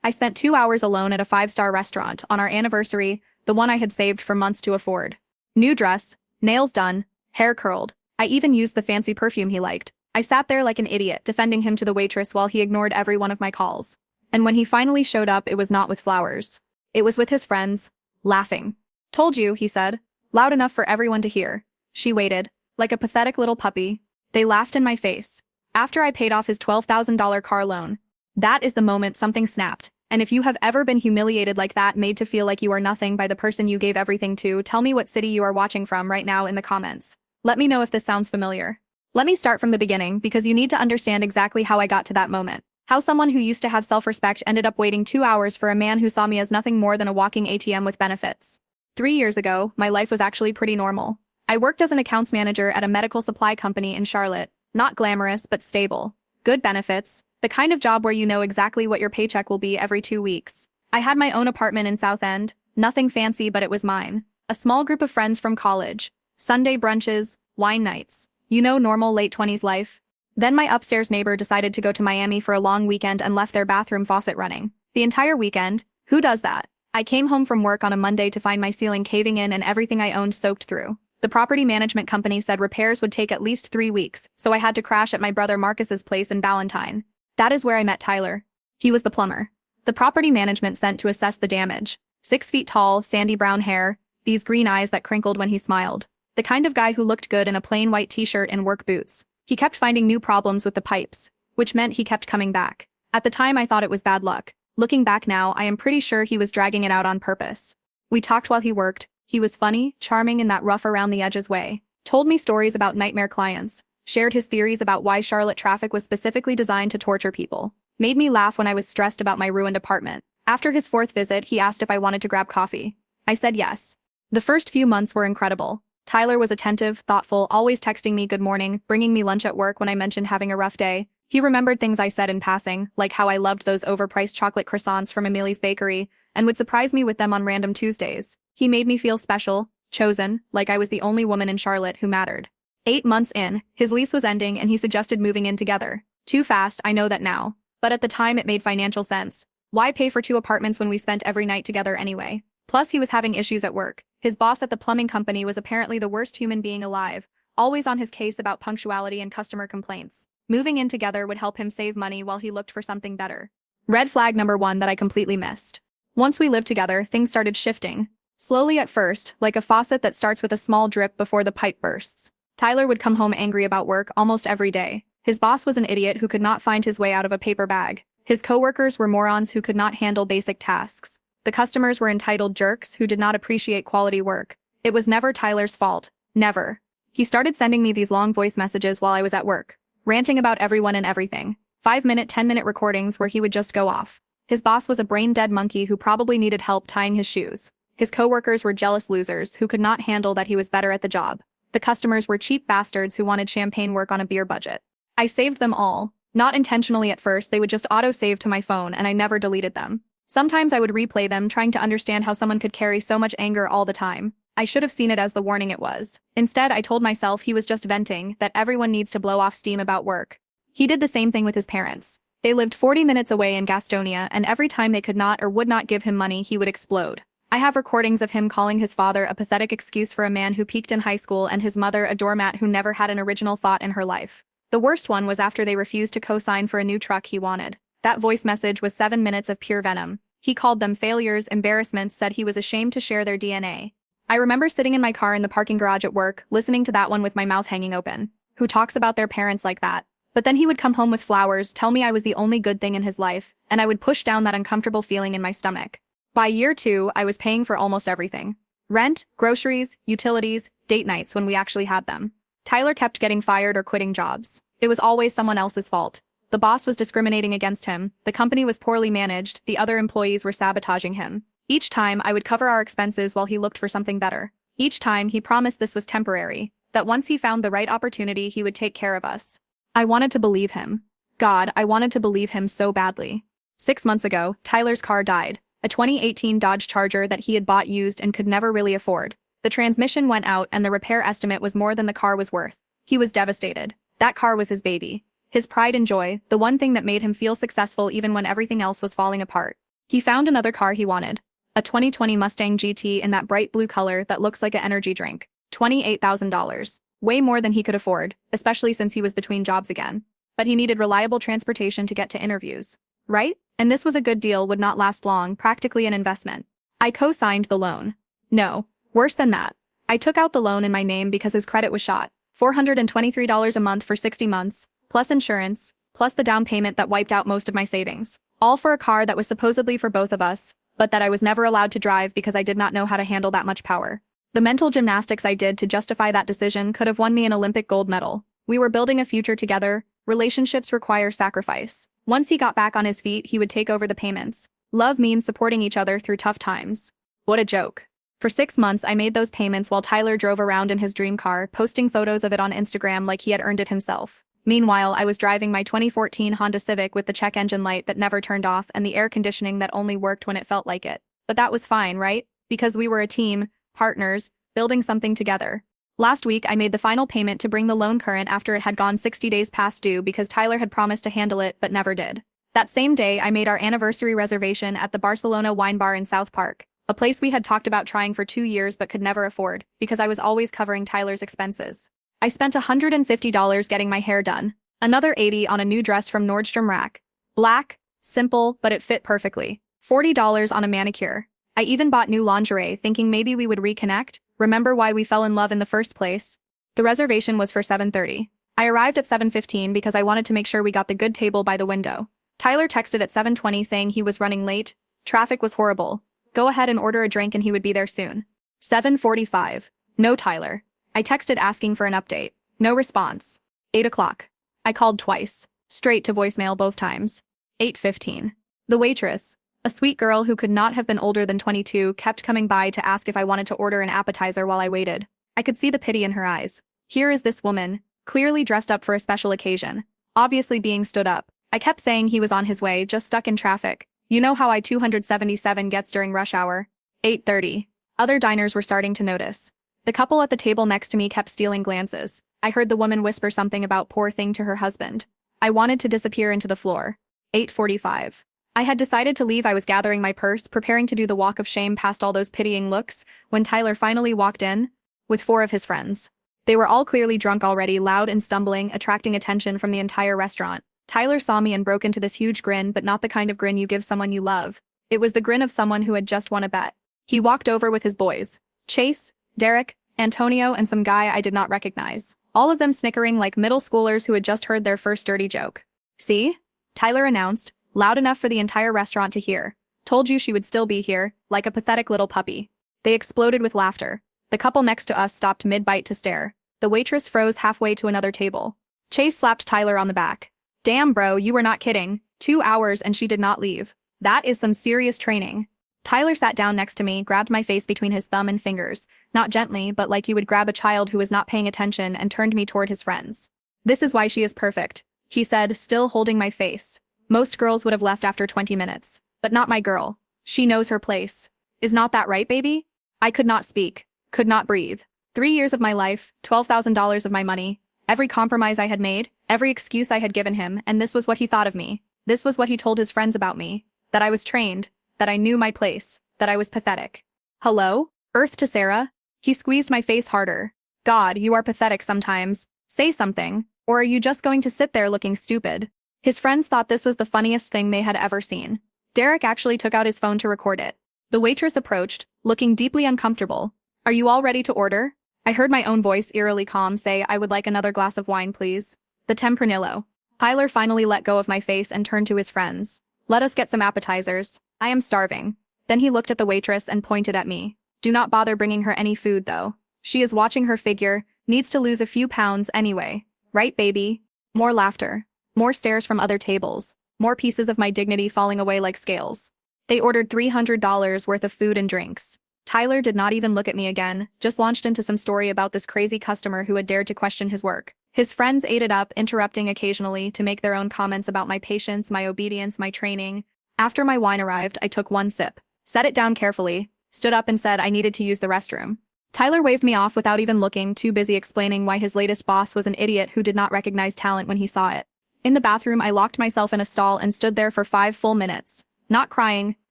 I spent 2 hours alone at a five-star restaurant on our anniversary, the one I had saved for months to afford. New dress, nails done, hair curled. I even used the fancy perfume he liked. I sat there like an idiot, defending him to the waitress while he ignored every one of my calls. And when he finally showed up, it was not with flowers. It was with his friends, laughing. "Told you," he said, loud enough for everyone to hear. She waited, like a pathetic little puppy. They laughed in my face. After I paid off his $12,000 car loan. That is the moment something snapped. And if you have ever been humiliated like that, made to feel like you are nothing by the person you gave everything to, tell me what city you are watching from right now in the comments. Let me know if this sounds familiar. Let me start from the beginning, because you need to understand exactly how I got to that moment. How someone who used to have self-respect ended up waiting 2 hours for a man who saw me as nothing more than a walking ATM with benefits. 3 years ago, my life was actually pretty normal. I worked as an accounts manager at a medical supply company in Charlotte. Not glamorous, but stable. Good benefits. The kind of job where you know exactly what your paycheck will be every 2 weeks. I had my own apartment in South End. Nothing fancy, but it was mine. A small group of friends from college. Sunday brunches, wine nights. You know, normal late 20s life. Then my upstairs neighbor decided to go to Miami for a long weekend and left their bathroom faucet running. The entire weekend. Who does that? I came home from work on a Monday to find my ceiling caving in and everything I owned soaked through. The property management company said repairs would take at least 3 weeks, so I had to crash at my brother Marcus's place in Ballantyne. That is where I met Tyler. He was the plumber. The property management sent to assess the damage. 6 feet tall, sandy brown hair, these green eyes that crinkled when he smiled. The kind of guy who looked good in a plain white t-shirt and work boots. He kept finding new problems with the pipes, which meant he kept coming back. At the time I thought it was bad luck. Looking back now, I am pretty sure he was dragging it out on purpose. We talked while he worked. He was funny, charming in that rough around the edges way. Told me stories about nightmare clients. Shared his theories about why Charlotte traffic was specifically designed to torture people. Made me laugh when I was stressed about my ruined apartment. After his 4th visit, he asked if I wanted to grab coffee. I said yes. The first few months were incredible. Tyler was attentive, thoughtful, always texting me good morning, bringing me lunch at work when I mentioned having a rough day. He remembered things I said in passing, like how I loved those overpriced chocolate croissants from Emily's Bakery, and would surprise me with them on random Tuesdays. He made me feel special, chosen, like I was the only woman in Charlotte who mattered. 8 months in, his lease was ending and he suggested moving in together. Too fast, I know that now. But at the time it made financial sense. Why pay for 2 apartments when we spent every night together anyway? Plus he was having issues at work. His boss at the plumbing company was apparently the worst human being alive, always on his case about punctuality and customer complaints. Moving in together would help him save money while he looked for something better. Red flag number 1 that I completely missed. Once we lived together, things started shifting. Slowly at first, like a faucet that starts with a small drip before the pipe bursts. Tyler would come home angry about work almost every day. His boss was an idiot who could not find his way out of a paper bag. His coworkers were morons who could not handle basic tasks. The customers were entitled jerks who did not appreciate quality work. It was never Tyler's fault. Never. He started sending me these long voice messages while I was at work, ranting about everyone and everything. 5-minute, 10-minute recordings where he would just go off. His boss was a brain-dead monkey who probably needed help tying his shoes. His coworkers were jealous losers who could not handle that he was better at the job. The customers were cheap bastards who wanted champagne work on a beer budget. I saved them all. Not intentionally at first, they would just auto-save to my phone and I never deleted them. Sometimes I would replay them, trying to understand how someone could carry so much anger all the time. I should have seen it as the warning it was. Instead, I told myself he was just venting, that everyone needs to blow off steam about work. He did the same thing with his parents. They lived 40 minutes away in Gastonia, and every time they could not or would not give him money, he would explode. I have recordings of him calling his father a pathetic excuse for a man who peaked in high school and his mother a doormat who never had an original thought in her life. The worst one was after they refused to co-sign for a new truck he wanted. That voice message was 7 minutes of pure venom. He called them failures, embarrassments, said he was ashamed to share their DNA. I remember sitting in my car in the parking garage at work, listening to that one with my mouth hanging open. Who talks about their parents like that? But then he would come home with flowers, tell me I was the only good thing in his life, and I would push down that uncomfortable feeling in my stomach. By year 2, I was paying for almost everything. Rent, groceries, utilities, date nights when we actually had them. Tyler kept getting fired or quitting jobs. It was always someone else's fault. The boss was discriminating against him, the company was poorly managed, the other employees were sabotaging him. Each time, I would cover our expenses while he looked for something better. Each time, he promised this was temporary, that once he found the right opportunity, he would take care of us. I wanted to believe him. God, I wanted to believe him so badly. 6 months ago, Tyler's car died, a 2018 Dodge Charger that he had bought used and could never really afford. The transmission went out and the repair estimate was more than the car was worth. He was devastated. That car was his baby. His pride and joy, the one thing that made him feel successful even when everything else was falling apart. He found another car he wanted. A 2020 Mustang GT in that bright blue color that looks like an energy drink. $28,000. Way more than he could afford, especially since he was between jobs again. But he needed reliable transportation to get to interviews. Right? And this was a good deal, would not last long, practically an investment. I co-signed the loan. No, worse than that. I took out the loan in my name because his credit was shot. $423 a month for 60 months, plus insurance, plus the down payment that wiped out most of my savings. All for a car that was supposedly for both of us, but that I was never allowed to drive because I did not know how to handle that much power. The mental gymnastics I did to justify that decision could have won me an Olympic gold medal. We were building a future together. Relationships require sacrifice. Once he got back on his feet, he would take over the payments. Love means supporting each other through tough times. What a joke. For 6 months, I made those payments while Tyler drove around in his dream car, posting photos of it on Instagram like he had earned it himself. Meanwhile, I was driving my 2014 Honda Civic with the check engine light that never turned off and the air conditioning that only worked when it felt like it. But that was fine, right? Because we were a team, partners, building something together. Last week, I made the final payment to bring the loan current after it had gone 60 days past due because Tyler had promised to handle it but never did. That same day, I made our anniversary reservation at the Barcelona Wine Bar in South Park, a place we had talked about trying for 2 years but could never afford because I was always covering Tyler's expenses. I spent $150 getting my hair done, another $80 on a new dress from Nordstrom Rack. Black, simple, but it fit perfectly. $40 on a manicure. I even bought new lingerie thinking maybe we would reconnect. Remember why we fell in love in the first place? The reservation was for 7:30. I arrived at 7:15 because I wanted to make sure we got the good table by the window. Tyler texted at 7:20 saying he was running late. Traffic was horrible. Go ahead and order a drink and he would be there soon. 7:45. No Tyler. I texted asking for an update. No response. 8 o'clock. I called twice. Straight to voicemail both times. 8:15. The waitress, a sweet girl who could not have been older than 22, kept coming by to ask if I wanted to order an appetizer while I waited. I could see the pity in her eyes. Here is this woman, clearly dressed up for a special occasion, obviously being stood up. I kept saying he was on his way, just stuck in traffic. You know how I-277 gets during rush hour. 8:30. Other diners were starting to notice. The couple at the table next to me kept stealing glances. I heard the woman whisper something about poor thing to her husband. I wanted to disappear into the floor. 8:45. I had decided to leave. I was gathering my purse, preparing to do the walk of shame past all those pitying looks, when Tyler finally walked in, with 4 of his friends. They were all clearly drunk already, loud and stumbling, attracting attention from the entire restaurant. Tyler saw me and broke into this huge grin, but not the kind of grin you give someone you love. It was the grin of someone who had just won a bet. He walked over with his boys. Chase, Derek, Antonio, and some guy I did not recognize. All of them snickering like middle schoolers who had just heard their first dirty joke. See? Tyler announced, loud enough for the entire restaurant to hear. Told you she would still be here, like a pathetic little puppy. They exploded with laughter. The couple next to us stopped mid-bite to stare. The waitress froze halfway to another table. Chase slapped Tyler on the back. Damn bro, you were not kidding. 2 hours and she did not leave. That is some serious training. Tyler sat down next to me, grabbed my face between his thumb and fingers, not gently, but like you would grab a child who was not paying attention, and turned me toward his friends. This is why she is perfect, he said, still holding my face. Most girls would have left after 20 minutes. But not my girl. She knows her place. Is not that right, baby? I could not speak. Could not breathe. 3 years of my life, $12,000 of my money, every compromise I had made, every excuse I had given him, and this was what he thought of me. This was what he told his friends about me. That I was trained. That I knew my place. That I was pathetic. Hello? Earth to Sarah? He squeezed my face harder. God, you are pathetic sometimes. Say something. Or are you just going to sit there looking stupid? His friends thought this was the funniest thing they had ever seen. Derek actually took out his phone to record it. The waitress approached, looking deeply uncomfortable. Are you all ready to order? I heard my own voice, eerily calm, say, I would like another glass of wine, please. The Tempranillo. Tyler finally let go of my face and turned to his friends. Let us get some appetizers. I am starving. Then he looked at the waitress and pointed at me. Do not bother bringing her any food, though. She is watching her figure, needs to lose a few pounds anyway. Right, baby? More laughter. More stares from other tables. More pieces of my dignity falling away like scales. They ordered $300 worth of food and drinks. Tyler did not even look at me again, just launched into some story about this crazy customer who had dared to question his work. His friends ate it up, interrupting occasionally to make their own comments about my patience, my obedience, my training. After my wine arrived, I took one sip, set it down carefully, stood up and said I needed to use the restroom. Tyler waved me off without even looking, too busy explaining why his latest boss was an idiot who did not recognize talent when he saw it. In the bathroom, I locked myself in a stall and stood there for 5 full minutes. Not crying,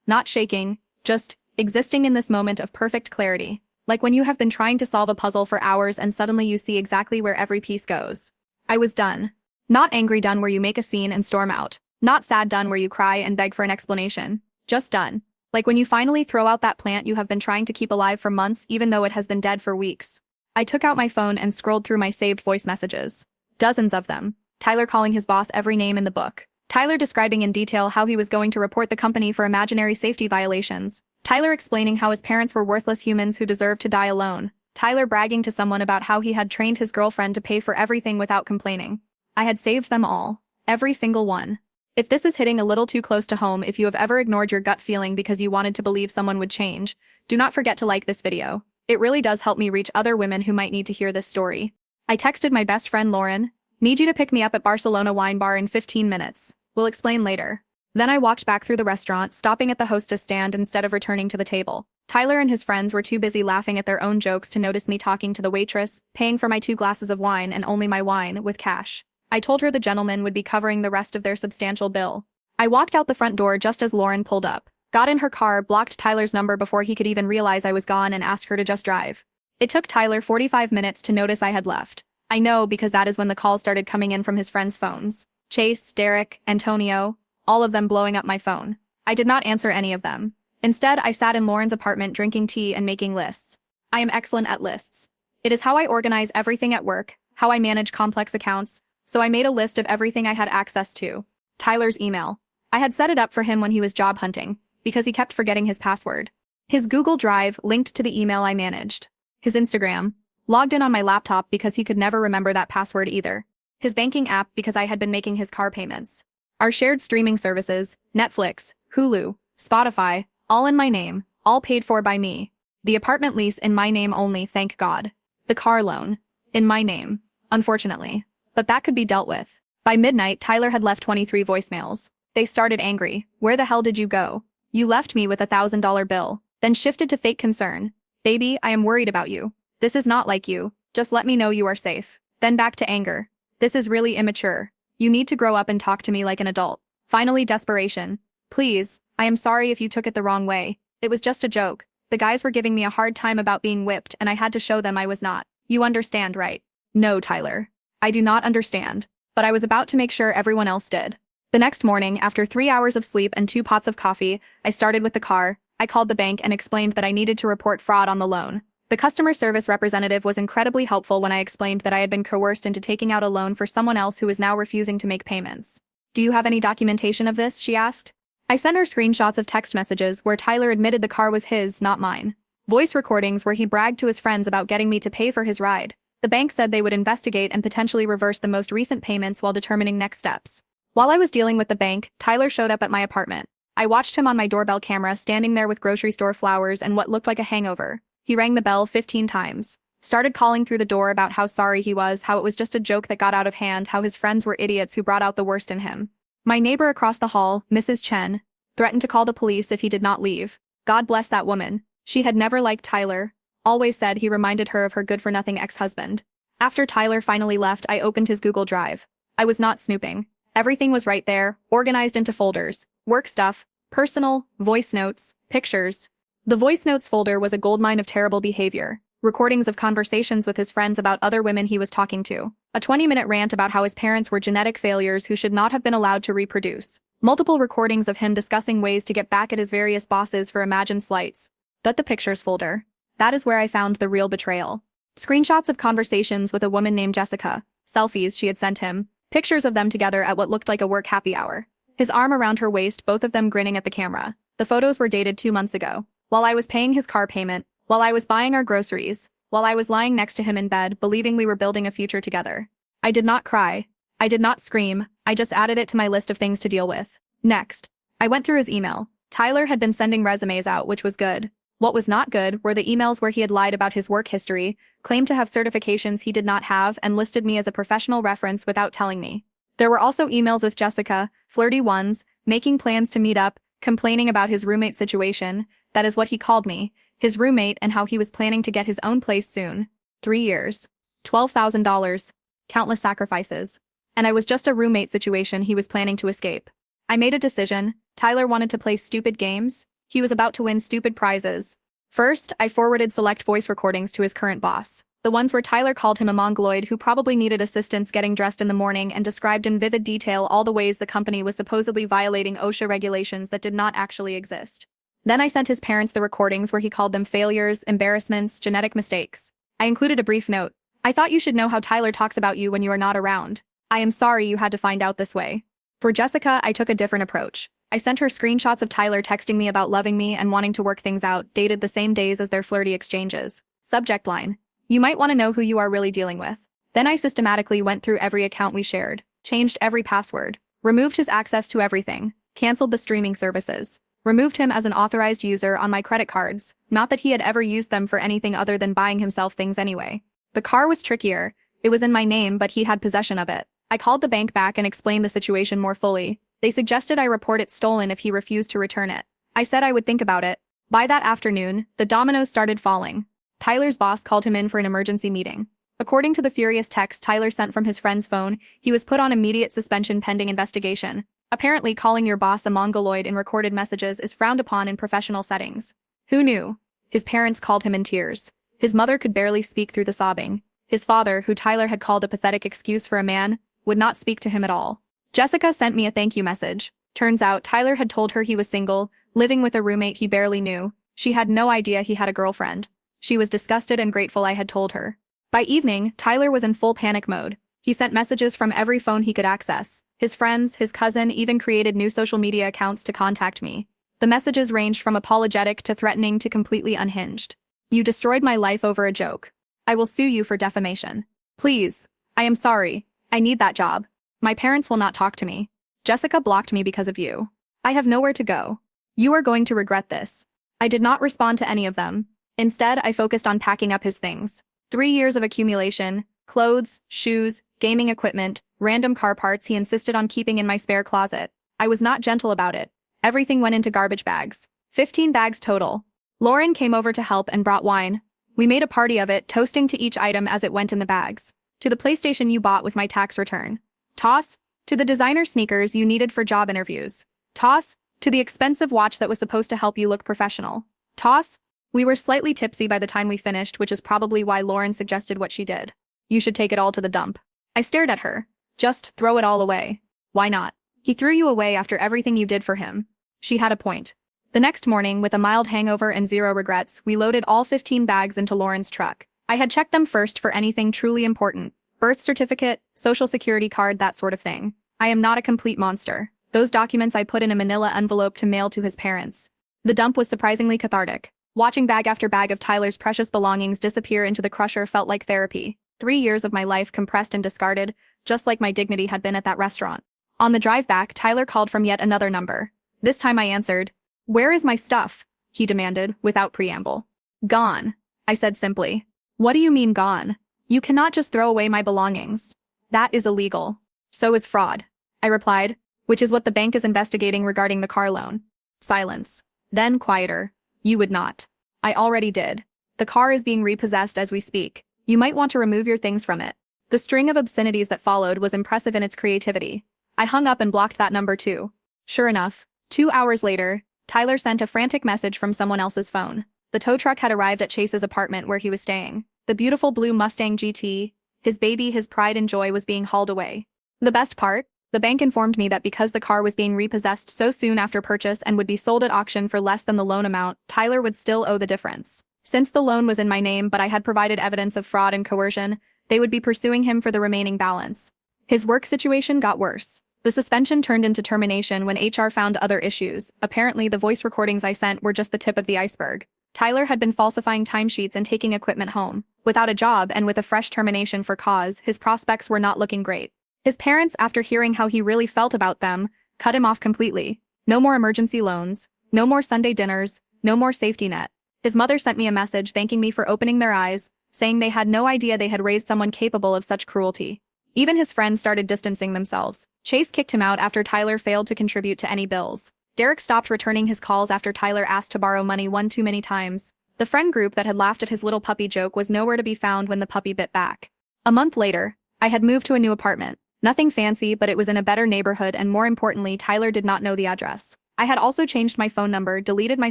not shaking, just existing in this moment of perfect clarity. Like when you have been trying to solve a puzzle for hours and suddenly you see exactly where every piece goes. I was done. Not angry done where you make a scene and storm out. Not sad done where you cry and beg for an explanation. Just done. Like when you finally throw out that plant you have been trying to keep alive for months even though it has been dead for weeks. I took out my phone and scrolled through my saved voice messages. Dozens of them. Tyler calling his boss every name in the book. Tyler describing in detail how he was going to report the company for imaginary safety violations. Tyler explaining how his parents were worthless humans who deserved to die alone. Tyler bragging to someone about how he had trained his girlfriend to pay for everything without complaining. I had saved them all. Every single one. If this is hitting a little too close to home, if you have ever ignored your gut feeling because you wanted to believe someone would change, do not forget to like this video. It really does help me reach other women who might need to hear this story. I texted my best friend Lauren, "Need you to pick me up at Barcelona Wine Bar in 15 minutes. We'll explain later." Then I walked back through the restaurant, stopping at the hostess stand instead of returning to the table. Tyler and his friends were too busy laughing at their own jokes to notice me talking to the waitress, paying for my 2 glasses of wine and only my wine, with cash. I told her the gentleman would be covering the rest of their substantial bill. I walked out the front door just as Lauren pulled up, got in her car, blocked Tyler's number before he could even realize I was gone and asked her to just drive. It took Tyler 45 minutes to notice I had left. I know because that is when the calls started coming in from his friends' phones. Chase, Derek, Antonio, all of them blowing up my phone. I did not answer any of them. Instead, I sat in Lauren's apartment drinking tea and making lists. I am excellent at lists. It is how I organize everything at work, how I manage complex accounts, so I made a list of everything I had access to. Tyler's email. I had set it up for him when he was job hunting, because he kept forgetting his password. His Google Drive linked to the email I managed. His Instagram. Logged in on my laptop because he could never remember that password either. His banking app because I had been making his car payments. Our shared streaming services, Netflix, Hulu, Spotify, all in my name, all paid for by me. The apartment lease in my name only, thank God. The car loan. In my name. Unfortunately. But that could be dealt with. By midnight, Tyler had left 23 voicemails. They started angry. "Where the hell did you go? You left me with a $1,000 bill." Then shifted to fake concern. "Baby, I am worried about you. This is not like you. Just let me know you are safe." Then back to anger. "This is really immature. You need to grow up and talk to me like an adult." Finally, desperation. "Please, I am sorry if you took it the wrong way. It was just a joke. The guys were giving me a hard time about being whipped and I had to show them I was not. You understand, right?" "No, Tyler. I do not understand." But I was about to make sure everyone else did. The next morning, after 3 hours of sleep and 2 pots of coffee, I started with the car. I called the bank and explained that I needed to report fraud on the loan. The customer service representative was incredibly helpful when I explained that I had been coerced into taking out a loan for someone else who was now refusing to make payments. "Do you have any documentation of this?" she asked. I sent her screenshots of text messages where Tyler admitted the car was his, not mine. Voice recordings where he bragged to his friends about getting me to pay for his ride. The bank said they would investigate and potentially reverse the most recent payments while determining next steps. While I was dealing with the bank, Tyler showed up at my apartment. I watched him on my doorbell camera standing there with grocery store flowers and what looked like a hangover. He rang the bell 15 times. Started calling through the door about how sorry he was, how it was just a joke that got out of hand, how his friends were idiots who brought out the worst in him. My neighbor across the hall, Mrs. Chen, threatened to call the police if he did not leave. God bless that woman. She had never liked Tyler. Always said he reminded her of her good-for-nothing ex-husband. After Tyler finally left, I opened his Google Drive. I was not snooping. Everything was right there, organized into folders. Work stuff, personal, voice notes, pictures. The voice notes folder was a goldmine of terrible behavior. Recordings of conversations with his friends about other women he was talking to. A 20-minute rant about how his parents were genetic failures who should not have been allowed to reproduce. Multiple recordings of him discussing ways to get back at his various bosses for imagined slights. But the pictures folder. That is where I found the real betrayal. Screenshots of conversations with a woman named Jessica. Selfies she had sent him. Pictures of them together at what looked like a work happy hour. His arm around her waist, both of them grinning at the camera. The photos were dated 2 months ago. While I was paying his car payment, while I was buying our groceries, while I was lying next to him in bed, believing we were building a future together. I did not cry. I did not scream. I just added it to my list of things to deal with. Next. I went through his email. Tyler had been sending resumes out, which was good. What was not good were the emails where he had lied about his work history, claimed to have certifications he did not have, and listed me as a professional reference without telling me. There were also emails with Jessica, flirty ones, making plans to meet up, complaining about his roommate situation, that is what he called me, his roommate, and how he was planning to get his own place soon. 3 years. $12,000. Countless sacrifices. And I was just a roommate situation he was planning to escape. I made a decision. Tyler wanted to play stupid games. He was about to win stupid prizes. First, I forwarded select voice recordings to his current boss. The ones where Tyler called him a mongoloid who probably needed assistance getting dressed in the morning and described in vivid detail all the ways the company was supposedly violating OSHA regulations that did not actually exist. Then I sent his parents the recordings where he called them failures, embarrassments, genetic mistakes. I included a brief note. I thought you should know how Tyler talks about you when you are not around. I am sorry you had to find out this way. For Jessica, I took a different approach. I sent her screenshots of Tyler texting me about loving me and wanting to work things out, dated the same days as their flirty exchanges. Subject line: you might want to know who you are really dealing with. Then I systematically went through every account we shared, changed every password, removed his access to everything, canceled the streaming services, removed him as an authorized user on my credit cards, not that he had ever used them for anything other than buying himself things anyway. The car was trickier. It was in my name, but he had possession of it. I called the bank back and explained the situation more fully. They suggested I report it stolen if he refused to return it. I said I would think about it. By that afternoon, the dominoes started falling. Tyler's boss called him in for an emergency meeting. According to the furious text Tyler sent from his friend's phone, he was put on immediate suspension pending investigation. Apparently, calling your boss a mongoloid in recorded messages is frowned upon in professional settings. Who knew? His parents called him in tears. His mother could barely speak through the sobbing. His father, who Tyler had called a pathetic excuse for a man, would not speak to him at all. Jessica sent me a thank you message. Turns out, Tyler had told her he was single, living with a roommate he barely knew. She had no idea he had a girlfriend. She was disgusted and grateful I had told her. By evening, Tyler was in full panic mode. He sent messages from every phone he could access. His friends, his cousin even created new social media accounts to contact me. The messages ranged from apologetic to threatening to completely unhinged. You destroyed my life over a joke. I will sue you for defamation. Please. I am sorry. I need that job. My parents will not talk to me. Jessica blocked me because of you. I have nowhere to go. You are going to regret this. I did not respond to any of them. Instead, I focused on packing up his things. 3 years of accumulation, clothes, shoes, gaming equipment, random car parts he insisted on keeping in my spare closet. I was not gentle about it. Everything went into garbage bags. 15 bags total. Lauren came over to help and brought wine. We made a party of it, toasting to each item as it went in the bags. To the PlayStation you bought with my tax return. Toss. To the designer sneakers you needed for job interviews. Toss. To the expensive watch that was supposed to help you look professional. Toss. We were slightly tipsy by the time we finished, which is probably why Lauren suggested what she did. You should take it all to the dump. I stared at her. Just throw it all away. Why not? He threw you away after everything you did for him. She had a point. The next morning, with a mild hangover and zero regrets, we loaded all 15 bags into Lauren's truck. I had checked them first for anything truly important. Birth certificate, social security card, that sort of thing. I am not a complete monster. Those documents I put in a manila envelope to mail to his parents. The dump was surprisingly cathartic. Watching bag after bag of Tyler's precious belongings disappear into the crusher felt like therapy. 3 years of my life compressed and discarded, just like my dignity had been at that restaurant. On the drive back, Tyler called from yet another number. This time I answered. Where is my stuff? He demanded, without preamble. Gone, I said simply. What do you mean gone? You cannot just throw away my belongings. That is illegal. So is fraud, I replied, which is what the bank is investigating regarding the car loan. Silence. Then quieter. You would not. I already did. The car is being repossessed as we speak. You might want to remove your things from it. The string of obscenities that followed was impressive in its creativity. I hung up and blocked that number too. Sure enough, 2 hours later, Tyler sent a frantic message from someone else's phone. The tow truck had arrived at Chase's apartment where he was staying. The beautiful blue Mustang GT, his baby, his pride and joy, was being hauled away. The best part? The bank informed me that because the car was being repossessed so soon after purchase and would be sold at auction for less than the loan amount, Tyler would still owe the difference. Since the loan was in my name but I had provided evidence of fraud and coercion, they would be pursuing him for the remaining balance. His work situation got worse. The suspension turned into termination when HR found other issues. Apparently, the voice recordings I sent were just the tip of the iceberg. Tyler had been falsifying timesheets and taking equipment home. Without a job and with a fresh termination for cause, his prospects were not looking great. His parents, after hearing how he really felt about them, cut him off completely. No more emergency loans, no more Sunday dinners, no more safety net. His mother sent me a message thanking me for opening their eyes, saying they had no idea they had raised someone capable of such cruelty. Even his friends started distancing themselves. Chase kicked him out after Tyler failed to contribute to any bills. Derek stopped returning his calls after Tyler asked to borrow money one too many times. The friend group that had laughed at his little puppy joke was nowhere to be found when the puppy bit back. A month later, I had moved to a new apartment. Nothing fancy, but it was in a better neighborhood, and more importantly, Tyler did not know the address. I had also changed my phone number, deleted my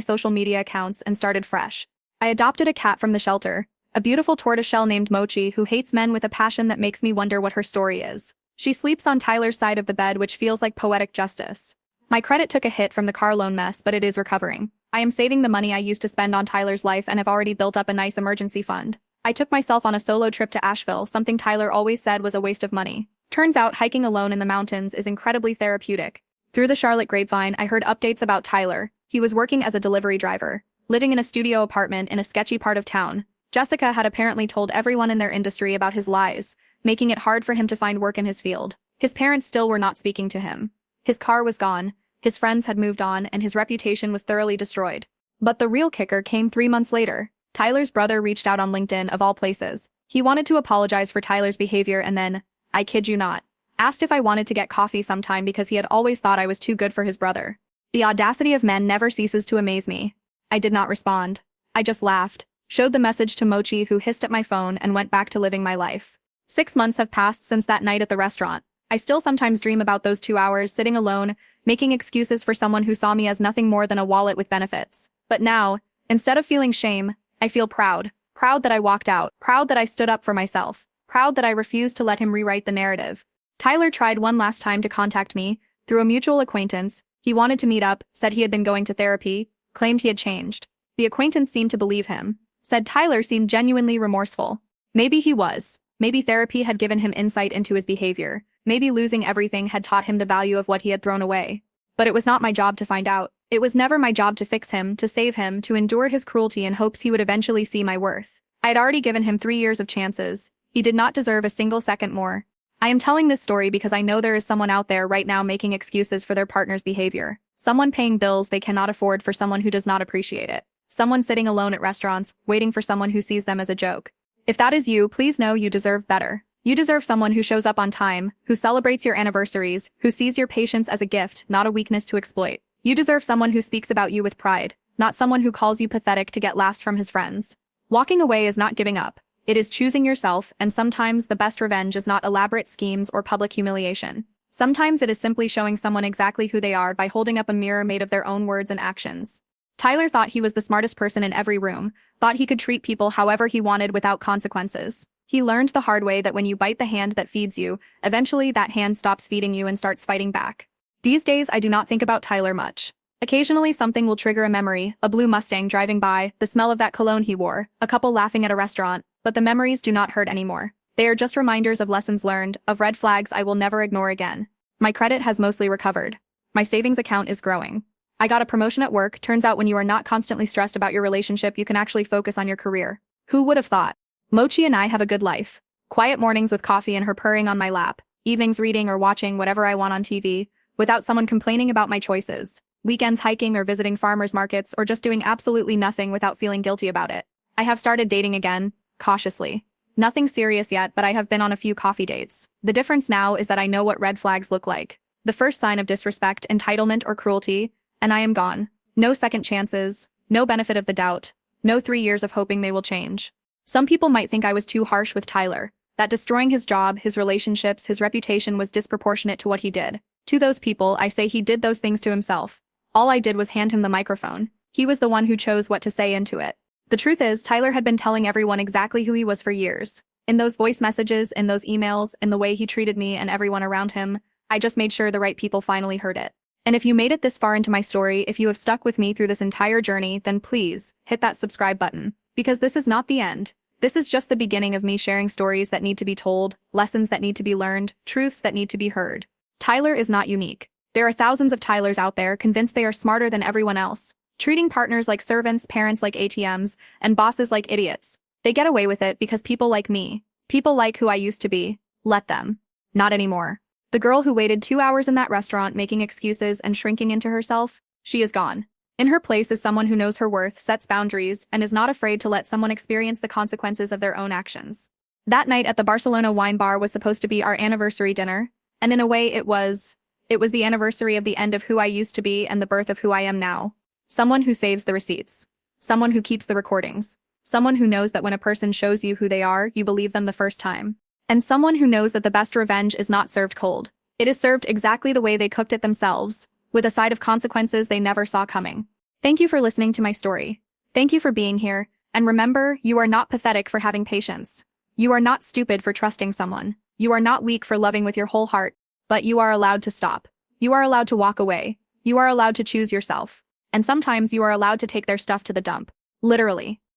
social media accounts, and started fresh. I adopted a cat from the shelter, a beautiful tortoiseshell named Mochi who hates men with a passion that makes me wonder what her story is. She sleeps on Tyler's side of the bed, which feels like poetic justice. My credit took a hit from the car loan mess, but it is recovering. I am saving the money I used to spend on Tyler's life and have already built up a nice emergency fund. I took myself on a solo trip to Asheville, something Tyler always said was a waste of money. Turns out hiking alone in the mountains is incredibly therapeutic. Through the Charlotte grapevine, I heard updates about Tyler. He was working as a delivery driver, living in a studio apartment in a sketchy part of town. Jessica had apparently told everyone in their industry about his lies, making it hard for him to find work in his field. His parents still were not speaking to him. His car was gone, his friends had moved on, and his reputation was thoroughly destroyed. But the real kicker came 3 months later. Tyler's brother reached out on LinkedIn, of all places. He wanted to apologize for Tyler's behavior and then, I kid you not, asked if I wanted to get coffee sometime because he had always thought I was too good for his brother. The audacity of men never ceases to amaze me. I did not respond. I just laughed, showed the message to Mochi, who hissed at my phone, and went back to living my life. 6 months have passed since that night at the restaurant. I still sometimes dream about those 2 hours sitting alone, making excuses for someone who saw me as nothing more than a wallet with benefits. But now, instead of feeling shame, I feel proud. Proud that I walked out. Proud that I stood up for myself. Proud that I refused to let him rewrite the narrative. Tyler tried one last time to contact me, through a mutual acquaintance. He wanted to meet up, said he had been going to therapy, claimed he had changed. The acquaintance seemed to believe him, said Tyler seemed genuinely remorseful. Maybe he was. Maybe therapy had given him insight into his behavior. Maybe losing everything had taught him the value of what he had thrown away. But it was not my job to find out. It was never my job to fix him, to save him, to endure his cruelty in hopes he would eventually see my worth. I had already given him 3 years of chances. He did not deserve a single second more. I am telling this story because I know there is someone out there right now making excuses for their partner's behavior. Someone paying bills they cannot afford for someone who does not appreciate it. Someone sitting alone at restaurants, waiting for someone who sees them as a joke. If that is you, please know you deserve better. You deserve someone who shows up on time, who celebrates your anniversaries, who sees your patience as a gift, not a weakness to exploit. You deserve someone who speaks about you with pride, not someone who calls you pathetic to get laughs from his friends. Walking away is not giving up. It is choosing yourself, and sometimes the best revenge is not elaborate schemes or public humiliation. Sometimes it is simply showing someone exactly who they are by holding up a mirror made of their own words and actions. Tyler thought he was the smartest person in every room, thought he could treat people however he wanted without consequences. He learned the hard way that when you bite the hand that feeds you, eventually that hand stops feeding you and starts fighting back. These days I do not think about Tyler much. Occasionally something will trigger a memory, a blue Mustang driving by, the smell of that cologne he wore, a couple laughing at a restaurant, but the memories do not hurt anymore. They are just reminders of lessons learned, of red flags I will never ignore again. My credit has mostly recovered. My savings account is growing. I got a promotion at work. Turns out when you are not constantly stressed about your relationship, you can actually focus on your career. Who would have thought? Mochi and I have a good life. Quiet mornings with coffee and her purring on my lap, evenings reading or watching whatever I want on TV, without someone complaining about my choices. Weekends hiking or visiting farmers markets, or just doing absolutely nothing without feeling guilty about it. I have started dating again, cautiously. Nothing serious yet, but I have been on a few coffee dates. The difference now is that I know what red flags look like. The first sign of disrespect, entitlement, or cruelty, and I am gone. No second chances, no benefit of the doubt, no 3 years of hoping they will change. Some people might think I was too harsh with Tyler, that destroying his job, his relationships, his reputation was disproportionate to what he did. To those people, I say he did those things to himself. All I did was hand him the microphone. He was the one who chose what to say into it. The truth is, Tyler had been telling everyone exactly who he was for years. In those voice messages, in those emails, in the way he treated me and everyone around him, I just made sure the right people finally heard it. And if you made it this far into my story, if you have stuck with me through this entire journey, then please, hit that subscribe button. Because this is not the end. This is just the beginning of me sharing stories that need to be told, lessons that need to be learned, truths that need to be heard. Tyler is not unique. There are thousands of Tylers out there convinced they are smarter than everyone else, treating partners like servants, parents like ATMs, and bosses like idiots. They get away with it because people like me, people like who I used to be, let them. Not anymore. The girl who waited 2 hours in that restaurant making excuses and shrinking into herself, she is gone. In her place is someone who knows her worth, sets boundaries, and is not afraid to let someone experience the consequences of their own actions. That night at the Barcelona wine bar was supposed to be our anniversary dinner, and in a way it was the anniversary of the end of who I used to be and the birth of who I am now. Someone who saves the receipts. Someone who keeps the recordings. Someone who knows that when a person shows you who they are, you believe them the first time. And someone who knows that the best revenge is not served cold. It is served exactly the way they cooked it themselves, with a side of consequences they never saw coming. Thank you for listening to my story. Thank you for being here, and remember, you are not pathetic for having patience. You are not stupid for trusting someone. You are not weak for loving with your whole heart, but you are allowed to stop. You are allowed to walk away. You are allowed to choose yourself. And sometimes you are allowed to take their stuff to the dump. Literally.